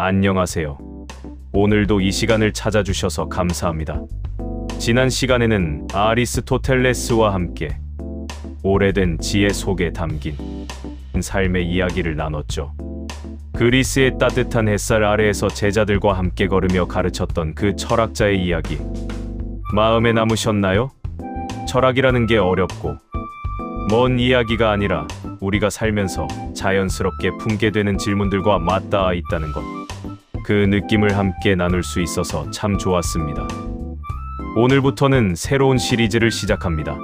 안녕하세요. 오늘도 이 시간을 찾아주셔서 감사합니다. 지난 시간에는 아리스토텔레스와 함께 오래된 지혜 속에 담긴 삶의 이야기를 나눴죠. 그리스의 따뜻한 햇살 아래에서 제자들과 함께 걸으며 가르쳤던 그 철학자의 이야기. 마음에 남으셨나요? 철학이라는 게 어렵고 먼 이야기가 아니라 우리가 살면서 자연스럽게 품게 되는 질문들과 맞닿아 있다는 것. 그 느낌을 함께 나눌 수 있어서 참 좋았습니다. 오늘부터는 새로운 시리즈를 시작합니다.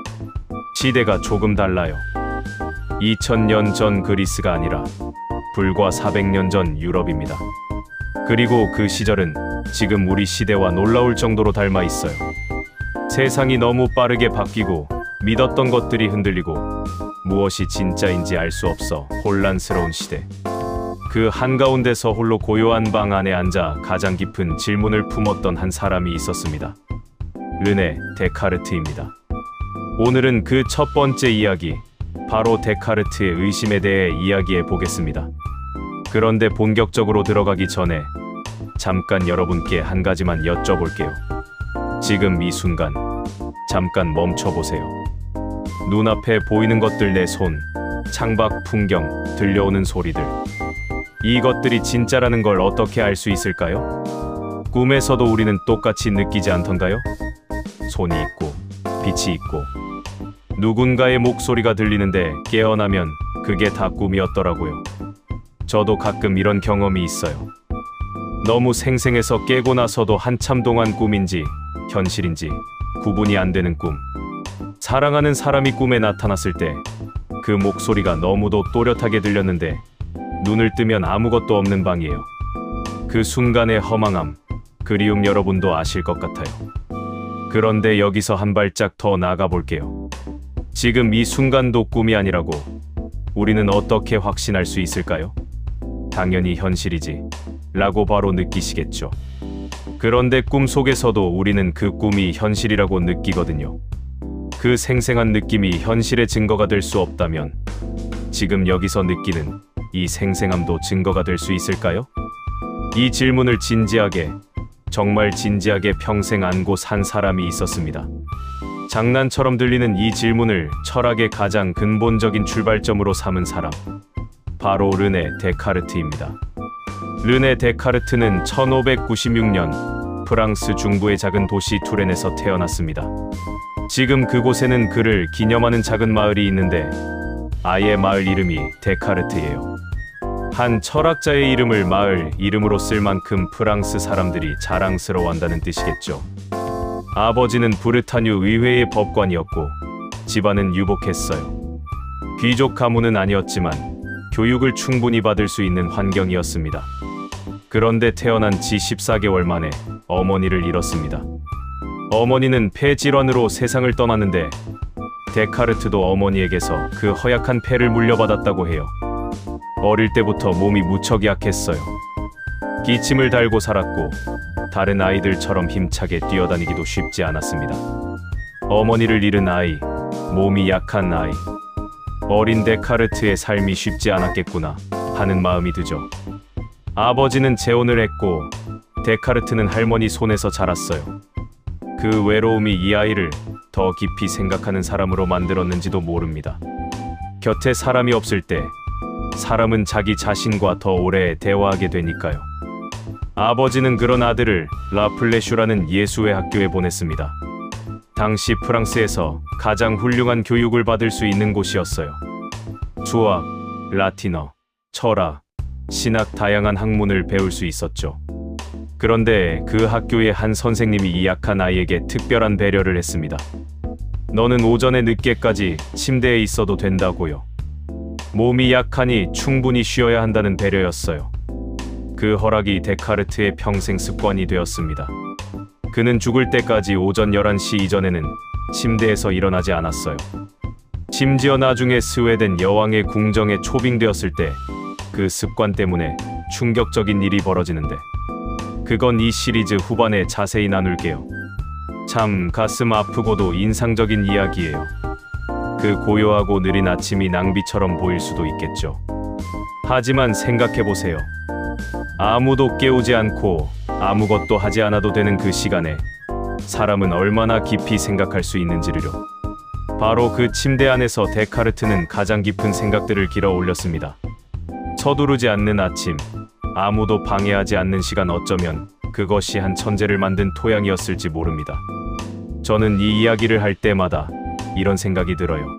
시대가 조금 달라요. 2000년 전 그리스가 아니라 불과 400년 전 유럽입니다. 그리고 그 시절은 지금 우리 시대와 놀라울 정도로 닮아 있어요. 세상이 너무 빠르게 바뀌고 믿었던 것들이 흔들리고 무엇이 진짜인지 알 수 없어 혼란스러운 시대. 그 한가운데서 홀로 고요한 방 안에 앉아 가장 깊은 질문을 품었던 한 사람이 있었습니다. 르네 데카르트입니다. 오늘은 그 첫 번째 이야기, 바로 데카르트의 의심에 대해 이야기해 보겠습니다. 그런데 본격적으로 들어가기 전에 잠깐 여러분께 한 가지만 여쭤볼게요. 지금 이 순간 잠깐 멈춰보세요. 눈앞에 보이는 것들, 내 손, 창밖 풍경, 들려오는 소리들, 이것들이 진짜라는 걸 어떻게 알 수 있을까요? 꿈에서도 우리는 똑같이 느끼지 않던가요? 손이 있고 빛이 있고 누군가의 목소리가 들리는데 깨어나면 그게 다 꿈이었더라고요. 저도 가끔 이런 경험이 있어요. 너무 생생해서 깨고 나서도 한참 동안 꿈인지 현실인지 구분이 안 되는 꿈. 사랑하는 사람이 꿈에 나타났을 때 그 목소리가 너무도 또렷하게 들렸는데 눈을 뜨면 아무것도 없는 방이에요. 그 순간의 허망함, 그리움 여러분도 아실 것 같아요. 그런데 여기서 한 발짝 더 나가 볼게요. 지금 이 순간도 꿈이 아니라고 우리는 어떻게 확신할 수 있을까요? 당연히 현실이지 라고 바로 느끼시겠죠. 그런데 꿈속에서도 우리는 그 꿈이 현실이라고 느끼거든요. 그 생생한 느낌이 현실의 증거가 될 수 없다면 지금 여기서 느끼는 이 생생함도 증거가 될 수 있을까요? 이 질문을 진지하게, 정말 진지하게 평생 안고 산 사람이 있었습니다. 장난처럼 들리는 이 질문을 철학의 가장 근본적인 출발점으로 삼은 사람, 바로 르네 데카르트입니다. 르네 데카르트는 1596년 프랑스 중부의 작은 도시 투렌에서 태어났습니다. 지금 그곳에는 그를 기념하는 작은 마을이 있는데 아예 마을 이름이 데카르트예요. 한 철학자의 이름을 마을 이름으로 쓸 만큼 프랑스 사람들이 자랑스러워한다는 뜻이겠죠. 아버지는 브르타뉴 의회의 법관이었고 집안은 유복했어요. 귀족 가문은 아니었지만 교육을 충분히 받을 수 있는 환경이었습니다. 그런데 태어난 지 14개월 만에 어머니를 잃었습니다. 어머니는 폐질환으로 세상을 떠났는데 데카르트도 어머니에게서 그 허약한 폐를 물려받았다고 해요. 어릴 때부터 몸이 무척 약했어요. 기침을 달고 살았고 다른 아이들처럼 힘차게 뛰어다니기도 쉽지 않았습니다. 어머니를 잃은 아이, 몸이 약한 아이. 어린 데카르트의 삶이 쉽지 않았겠구나 하는 마음이 드죠. 아버지는 재혼을 했고 데카르트는 할머니 손에서 자랐어요. 그 외로움이 이 아이를 더 깊이 생각하는 사람으로 만들었는지도 모릅니다. 곁에 사람이 없을 때 사람은 자기 자신과 더 오래 대화하게 되니까요. 아버지는 그런 아들을 라플레슈라는 예수의 학교에 보냈습니다. 당시 프랑스에서 가장 훌륭한 교육을 받을 수 있는 곳이었어요. 수학, 라틴어, 철학, 신학 다양한 학문을 배울 수 있었죠. 그런데 그 학교의 한 선생님이 이 약한 아이에게 특별한 배려를 했습니다. 너는 오전에 늦게까지 침대에 있어도 된다고요. 몸이 약하니 충분히 쉬어야 한다는 배려였어요. 그 허락이 데카르트의 평생 습관이 되었습니다. 그는 죽을 때까지 오전 11시 이전에는 침대에서 일어나지 않았어요. 심지어 나중에 스웨덴 여왕의 궁정에 초빙되었을 때 그 습관 때문에 충격적인 일이 벌어지는데 그건 이 시리즈 후반에 자세히 나눌게요. 참 가슴 아프고도 인상적인 이야기예요. 그 고요하고 느린 아침이 낭비처럼 보일 수도 있겠죠. 하지만 생각해보세요. 아무도 깨우지 않고 아무것도 하지 않아도 되는 그 시간에 사람은 얼마나 깊이 생각할 수 있는지를요. 바로 그 침대 안에서 데카르트는 가장 깊은 생각들을 길어 올렸습니다. 서두르지 않는 아침, 아무도 방해하지 않는 시간, 어쩌면 그것이 한 천재를 만든 토양이었을지 모릅니다. 저는 이 이야기를 할 때마다 이런 생각이 들어요.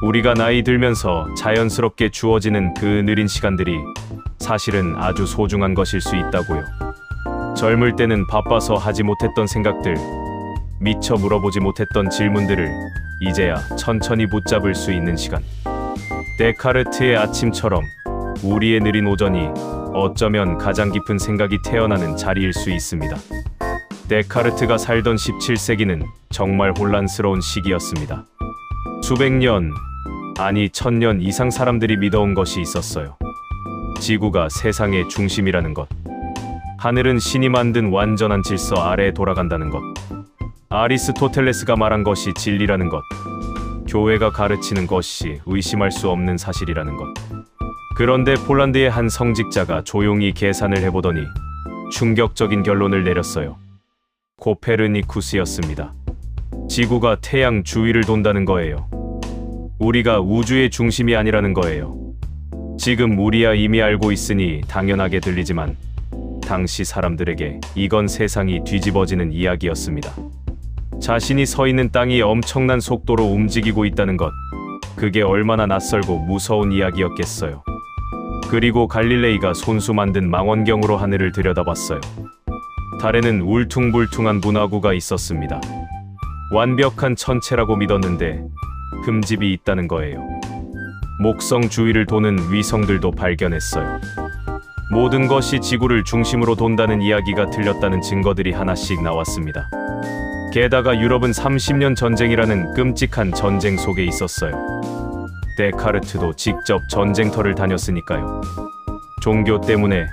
우리가 나이 들면서 자연스럽게 주어지는 그 느린 시간들이 사실은 아주 소중한 것일 수 있다고요. 젊을 때는 바빠서 하지 못했던 생각들, 미처 물어보지 못했던 질문들을 이제야 천천히 붙잡을 수 있는 시간. 데카르트의 아침처럼 우리의 느린 오전이 어쩌면 가장 깊은 생각이 태어나는 자리일 수 있습니다. 데카르트가 살던 17세기는 정말 혼란스러운 시기였습니다. 수백 년, 아니 1000년 이상 사람들이 믿어온 것이 있었어요. 지구가 세상의 중심이라는 것. 하늘은 신이 만든 완전한 질서 아래에 돌아간다는 것. 아리스토텔레스가 말한 것이 진리라는 것. 교회가 가르치는 것이 의심할 수 없는 사실이라는 것. 그런데 폴란드의 한 성직자가 조용히 계산을 해보더니 충격적인 결론을 내렸어요. 코페르니쿠스였습니다. 지구가 태양 주위를 돈다는 거예요. 우리가 우주의 중심이 아니라는 거예요. 지금 우리야 이미 알고 있으니 당연하게 들리지만 당시 사람들에게 이건 세상이 뒤집어지는 이야기였습니다. 자신이 서 있는 땅이 엄청난 속도로 움직이고 있다는 것, 그게 얼마나 낯설고 무서운 이야기였겠어요. 그리고 갈릴레이가 손수 만든 망원경으로 하늘을 들여다봤어요. 달에는 울퉁불퉁한 문화구가 있었습니다. 완벽한 천체라고 믿었는데 흠집이 있다는 거예요. 목성 주위를 도는 위성들도 발견했어요. 모든 것이 지구를 중심으로 돈다는 이야기가 틀렸다는 증거들이 하나씩 나왔습니다. 게다가 유럽은 30년 전쟁이라는 끔찍한 전쟁 속에 있었어요. 데카르트도 직접 전쟁터를 다녔으니까요. 종교 때문에,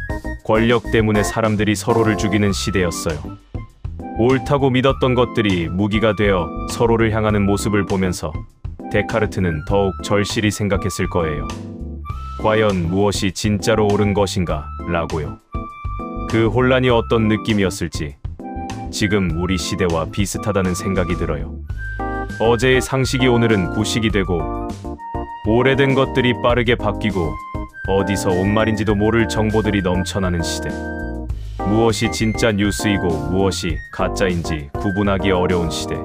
권력 때문에 사람들이 서로를 죽이는 시대였어요. 옳다고 믿었던 것들이 무기가 되어 서로를 향하는 모습을 보면서 데카르트는 더욱 절실히 생각했을 거예요. 과연 무엇이 진짜로 옳은 것인가? 라고요. 그 혼란이 어떤 느낌이었을지 지금 우리 시대와 비슷하다는 생각이 들어요. 어제의 상식이 오늘은 구식이 되고 오래된 것들이 빠르게 바뀌고 어디서 온 말인지도 모를 정보들이 넘쳐나는 시대. 무엇이 진짜 뉴스이고 무엇이 가짜인지 구분하기 어려운 시대.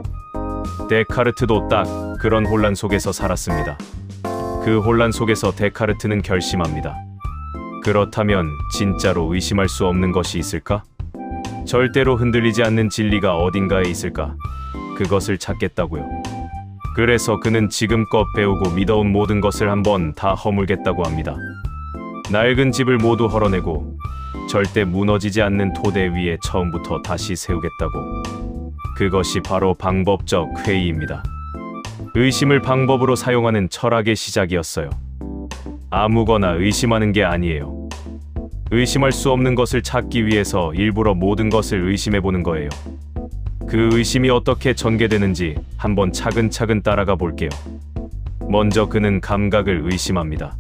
데카르트도 딱 그런 혼란 속에서 살았습니다. 그 혼란 속에서 데카르트는 결심합니다. 그렇다면 진짜로 의심할 수 없는 것이 있을까? 절대로 흔들리지 않는 진리가 어딘가에 있을까? 그것을 찾겠다고요. 그래서 그는 지금껏 배우고 믿어온 모든 것을 한번 다 허물겠다고 합니다. 낡은 집을 모두 헐어내고 절대 무너지지 않는 토대 위에 처음부터 다시 세우겠다고. 그것이 바로 방법적 회의입니다. 의심을 방법으로 사용하는 철학의 시작이었어요. 아무거나 의심하는 게 아니에요. 의심할 수 없는 것을 찾기 위해서 일부러 모든 것을 의심해보는 거예요. 그 의심이 어떻게 전개되는지 한번 차근차근 따라가 볼게요. 먼저 그는 감각을 의심합니다.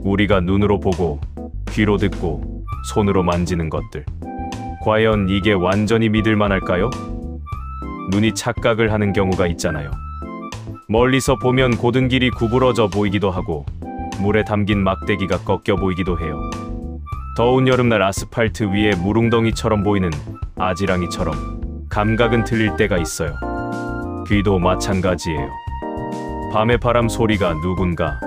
우리가 눈으로 보고, 귀로 듣고, 손으로 만지는 것들. 과연 이게 완전히 믿을 만할까요? 눈이 착각을 하는 경우가 있잖아요. 멀리서 보면 고든 길이 구부러져 보이기도 하고 물에 담긴 막대기가 꺾여 보이기도 해요. 더운 여름날 아스팔트 위에 무릉덩이처럼 보이는 아지랑이처럼 감각은 틀릴 때가 있어요. 귀도 마찬가지예요. 밤의 바람 소리가 누군가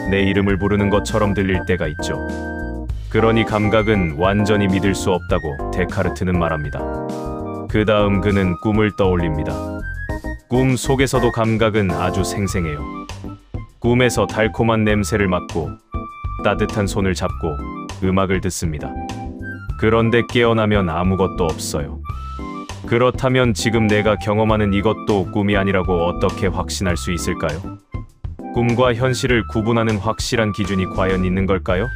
내 이름을 부르는 것처럼 들릴 때가 있죠. 그러니 감각은 완전히 믿을 수 없다고 데카르트는 말합니다. 그 다음 그는 꿈을 떠올립니다. 꿈 속에서도 감각은 아주 생생해요. 꿈에서 달콤한 냄새를 맡고 따뜻한 손을 잡고 음악을 듣습니다. 그런데 깨어나면 아무것도 없어요. 그렇다면 지금 내가 경험하는 이것도 꿈이 아니라고 어떻게 확신할 수 있을까요? 꿈과 현실을 구분하는 확실한 기준이 과연 있는 걸까요?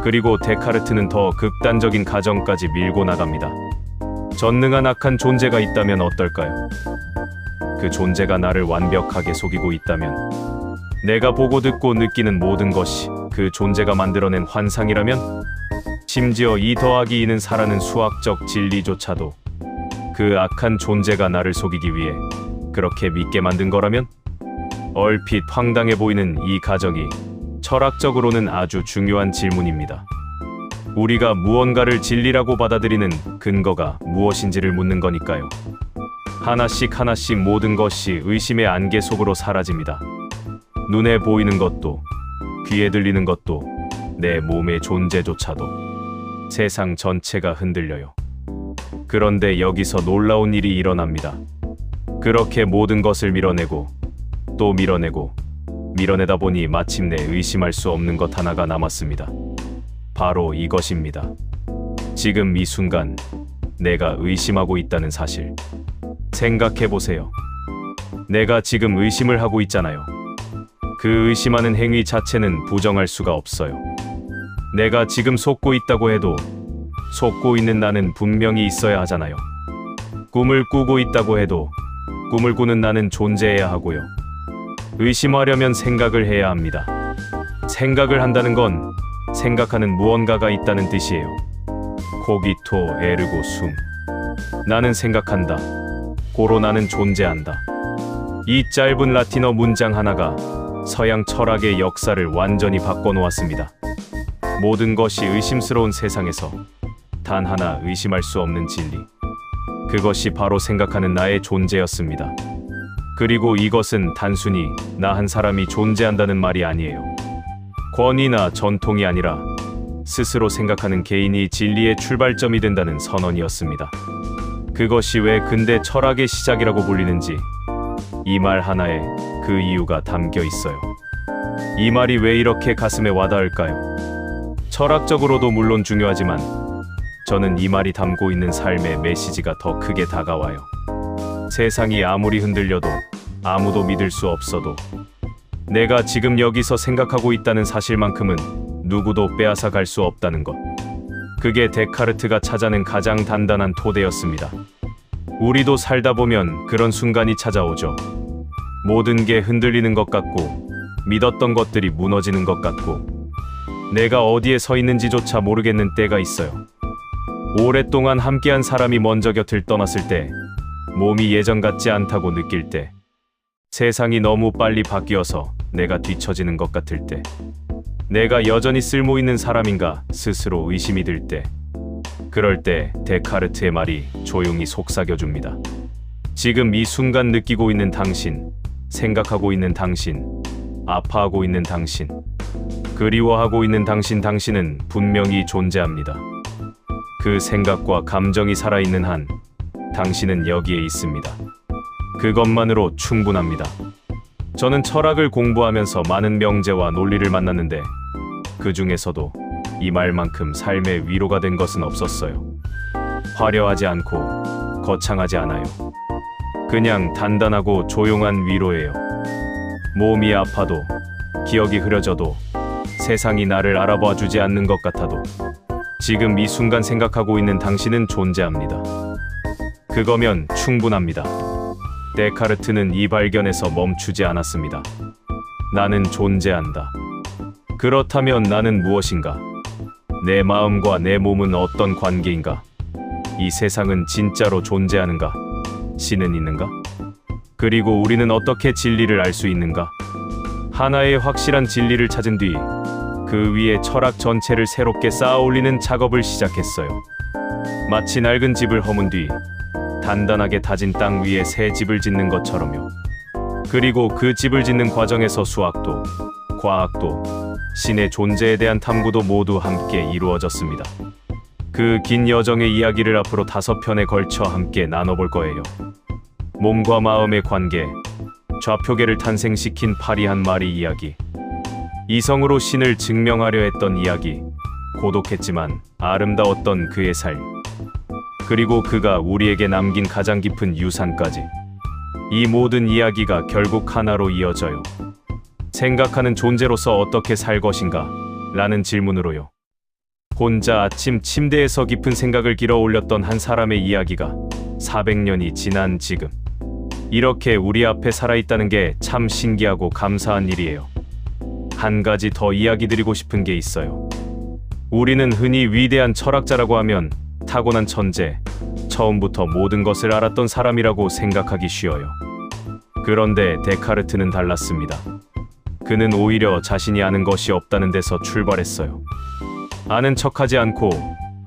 그리고 데카르트는 더 극단적인 가정까지 밀고 나갑니다. 전능한 악한 존재가 있다면 어떨까요? 그 존재가 나를 완벽하게 속이고 있다면, 내가 보고 듣고 느끼는 모든 것이 그 존재가 만들어낸 환상이라면, 심지어 2 더하기 2는 4라는 수학적 진리조차도 그 악한 존재가 나를 속이기 위해 그렇게 믿게 만든 거라면? 얼핏 황당해 보이는 이 가정이 철학적으로는 아주 중요한 질문입니다. 우리가 무언가를 진리라고 받아들이는 근거가 무엇인지를 묻는 거니까요. 하나씩 하나씩 모든 것이 의심의 안개 속으로 사라집니다. 눈에 보이는 것도, 귀에 들리는 것도, 내 몸의 존재조차도, 세상 전체가 흔들려요. 그런데 여기서 놀라운 일이 일어납니다. 그렇게 모든 것을 밀어내고 또 밀어내고 밀어내다 보니 마침내 의심할 수 없는 것 하나가 남았습니다. 바로 이것입니다. 지금 이 순간 내가 의심하고 있다는 사실. 생각해보세요. 내가 지금 의심을 하고 있잖아요. 그 의심하는 행위 자체는 부정할 수가 없어요. 내가 지금 속고 있다고 해도 속고 있는 나는 분명히 있어야 하잖아요. 꿈을 꾸고 있다고 해도 꿈을 꾸는 나는 존재해야 하고요. 의심하려면 생각을 해야 합니다. 생각을 한다는 건 생각하는 무언가가 있다는 뜻이에요. 코기토 에르고 숨. 나는 생각한다. 고로 나는 존재한다. 이 짧은 라틴어 문장 하나가 서양 철학의 역사를 완전히 바꿔놓았습니다. 모든 것이 의심스러운 세상에서 단 하나 의심할 수 없는 진리. 그것이 바로 생각하는 나의 존재였습니다. 그리고 이것은 단순히 나 한 사람이 존재한다는 말이 아니에요. 권위나 전통이 아니라 스스로 생각하는 개인이 진리의 출발점이 된다는 선언이었습니다. 그것이 왜 근대 철학의 시작이라고 불리는지 이 말 하나에 그 이유가 담겨 있어요. 이 말이 왜 이렇게 가슴에 와닿을까요? 철학적으로도 물론 중요하지만 저는 이 말이 담고 있는 삶의 메시지가 더 크게 다가와요. 세상이 아무리 흔들려도 아무도 믿을 수 없어도 내가 지금 여기서 생각하고 있다는 사실만큼은 누구도 빼앗아 갈 수 없다는 것. 그게 데카르트가 찾아낸 가장 단단한 토대였습니다. 우리도 살다 보면 그런 순간이 찾아오죠. 모든 게 흔들리는 것 같고 믿었던 것들이 무너지는 것 같고 내가 어디에 서 있는지조차 모르겠는 때가 있어요. 오랫동안 함께한 사람이 먼저 곁을 떠났을 때, 몸이 예전 같지 않다고 느낄 때, 세상이 너무 빨리 바뀌어서 내가 뒤처지는 것 같을 때, 내가 여전히 쓸모있는 사람인가 스스로 의심이 들 때, 그럴 때 데카르트의 말이 조용히 속삭여줍니다. 지금 이 순간 느끼고 있는 당신, 생각하고 있는 당신, 아파하고 있는 당신, 그리워하고 있는 당신은 분명히 존재합니다. 그 생각과 감정이 살아있는 한 당신은 여기에 있습니다. 그것만으로 충분합니다. 저는 철학을 공부하면서 많은 명제와 논리를 만났는데 그 중에서도 이 말만큼 삶의 위로가 된 것은 없었어요. 화려하지 않고 거창하지 않아요. 그냥 단단하고 조용한 위로예요. 몸이 아파도 기억이 흐려져도 세상이 나를 알아봐 주지 않는 것 같아도 지금 이 순간 생각하고 있는 당신은 존재합니다. 그거면 충분합니다. 데카르트는 이 발견에서 멈추지 않았습니다. 나는 존재한다. 그렇다면 나는 무엇인가? 내 마음과 내 몸은 어떤 관계인가? 이 세상은 진짜로 존재하는가? 신은 있는가? 그리고 우리는 어떻게 진리를 알 수 있는가? 하나의 확실한 진리를 찾은 뒤 그 위에 철학 전체를 새롭게 쌓아 올리는 작업을 시작했어요. 마치 낡은 집을 허문 뒤 단단하게 다진 땅 위에 새 집을 짓는 것처럼요. 그리고 그 집을 짓는 과정에서 수학도, 과학도, 신의 존재에 대한 탐구도 모두 함께 이루어졌습니다. 그 긴 여정의 이야기를 앞으로 5편에 걸쳐 함께 나눠볼 거예요. 몸과 마음의 관계, 좌표계를 탄생시킨 파리 한 마리 이야기, 이성으로 신을 증명하려 했던 이야기, 고독했지만 아름다웠던 그의 삶, 그리고 그가 우리에게 남긴 가장 깊은 유산까지. 이 모든 이야기가 결국 하나로 이어져요. 생각하는 존재로서 어떻게 살 것인가? 라는 질문으로요. 혼자 아침 침대에서 깊은 생각을 길어 올렸던 한 사람의 이야기가 400년이 지난 지금 이렇게 우리 앞에 살아있다는 게 참 신기하고 감사한 일이에요. 한 가지 더 이야기 드리고 싶은 게 있어요. 우리는 흔히 위대한 철학자라고 하면 타고난 천재, 처음부터 모든 것을 알았던 사람이라고 생각하기 쉬워요. 그런데 데카르트는 달랐습니다. 그는 오히려 자신이 아는 것이 없다는 데서 출발했어요. 아는 척하지 않고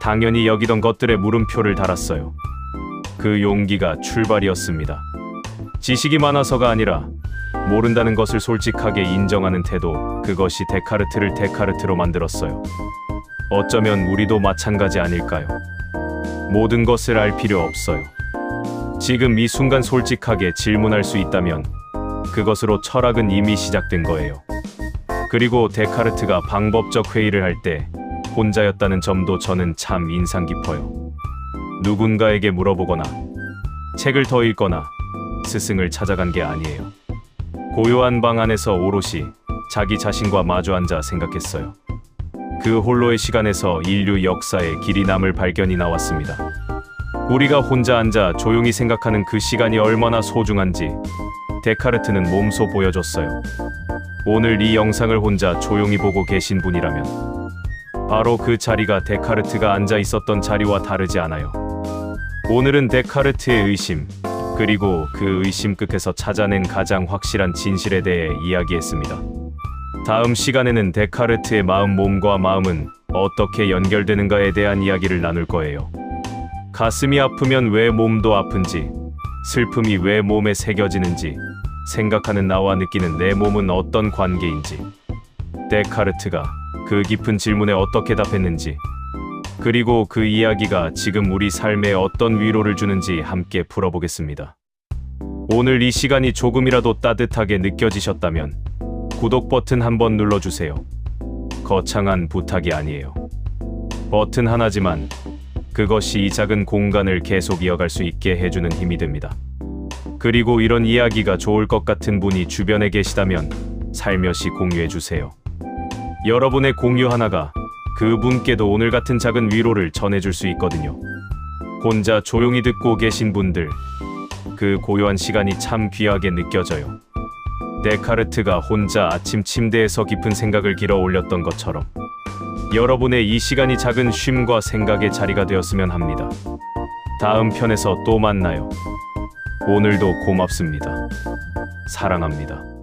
당연히 여기던 것들에 물음표를 달았어요. 그 용기가 출발이었습니다. 지식이 많아서가 아니라 모른다는 것을 솔직하게 인정하는 태도, 그것이 데카르트를 데카르트로 만들었어요. 어쩌면 우리도 마찬가지 아닐까요? 모든 것을 알 필요 없어요. 지금 이 순간 솔직하게 질문할 수 있다면 그것으로 철학은 이미 시작된 거예요. 그리고 데카르트가 방법적 회의를 할 때 혼자였다는 점도 저는 참 인상 깊어요. 누군가에게 물어보거나 책을 더 읽거나 스승을 찾아간 게 아니에요. 고요한 방 안에서 오롯이 자기 자신과 마주 앉아 생각했어요. 그 홀로의 시간에서 인류 역사에 길이 남을 발견이 나왔습니다. 우리가 혼자 앉아 조용히 생각하는 그 시간이 얼마나 소중한지 데카르트는 몸소 보여줬어요. 오늘 이 영상을 혼자 조용히 보고 계신 분이라면 바로 그 자리가 데카르트가 앉아 있었던 자리와 다르지 않아요. 오늘은 데카르트의 의심, 그리고 그 의심 끝에서 찾아낸 가장 확실한 진실에 대해 이야기했습니다. 다음 시간에는 데카르트의 마음, 몸과 마음은 어떻게 연결되는가에 대한 이야기를 나눌 거예요. 가슴이 아프면 왜 몸도 아픈지, 슬픔이 왜 몸에 새겨지는지, 생각하는 나와 느끼는 내 몸은 어떤 관계인지, 데카르트가 그 깊은 질문에 어떻게 답했는지, 그리고 그 이야기가 지금 우리 삶에 어떤 위로를 주는지 함께 풀어보겠습니다. 오늘 이 시간이 조금이라도 따뜻하게 느껴지셨다면 구독 버튼 한번 눌러주세요. 거창한 부탁이 아니에요. 버튼 하나지만 그것이 이 작은 공간을 계속 이어갈 수 있게 해주는 힘이 됩니다. 그리고 이런 이야기가 좋을 것 같은 분이 주변에 계시다면 살며시 공유해주세요. 여러분의 공유 하나가 그분께도 오늘 같은 작은 위로를 전해줄 수 있거든요. 혼자 조용히 듣고 계신 분들, 그 고요한 시간이 참 귀하게 느껴져요. 데카르트가 혼자 아침 침대에서 깊은 생각을 길어 올렸던 것처럼 여러분의 이 시간이 작은 쉼과 생각의 자리가 되었으면 합니다. 다음 편에서 또 만나요. 오늘도 고맙습니다. 사랑합니다.